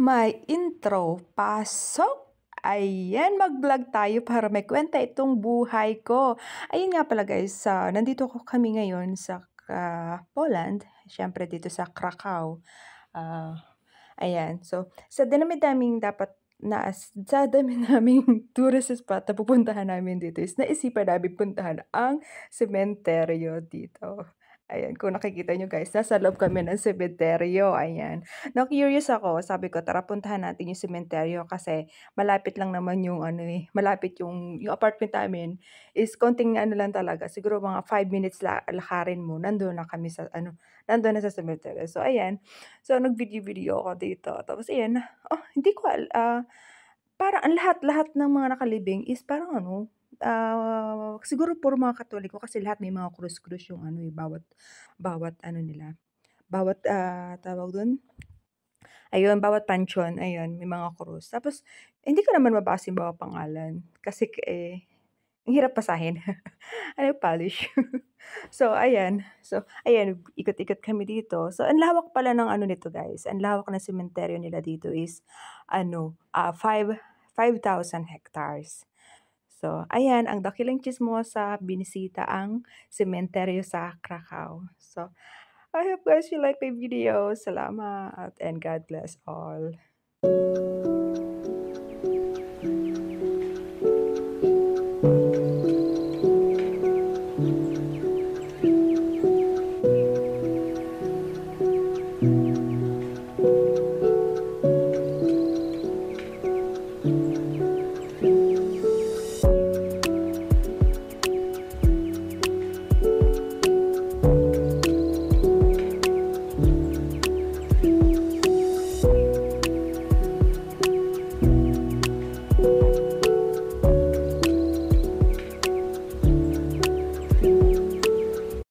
May intro, pasok! Ayan, mag-vlog tayo para may kwenta itong buhay ko. Ayun nga pala guys, nandito kami ngayon sa Poland, siyempre dito sa Krakow. Ayan, so sa dami-daming dapat sa dami naming tourist spot na pupuntahan namin dito is naisipan namin puntahan ang sementeryo dito. Ayan, kung nakikita niyo guys, nasa loob kami ng sementeryo, ayan. Na-curious ako, sabi ko tara puntahan natin yung sementeryo kasi malapit lang naman yung ano, malapit yung apartment namin is konting ano lang talaga, siguro mga 5 minutes lakarin mo nandun na kami sa ano, nandun na sa sementeryo. So ayan, so nag-video-video ako dito tapos ayan, hindi ko parang ang lahat-lahat ng mga nakalibing is parang ano, siguro puro mga Katoliko kasi lahat may mga krus-krus yung ano, bawat bawat ano nila, bawat, tawag dun? Ayun, bawat pansyon, ayun, may mga krus. Tapos hindi ko naman mabasa yung mga pangalan kasi ang hirap basahin. Ano, polish. So ayan, ikot-ikot kami dito. So ang lawak pala ng ano nito guys, ang lawak ng sementeryo nila dito is ano, 5,000 hectares. So ayan, ang dakilang tsismosa, binisita ang sementeryo sa Krakow. So I hope guys you like my video. Salamat and God bless all.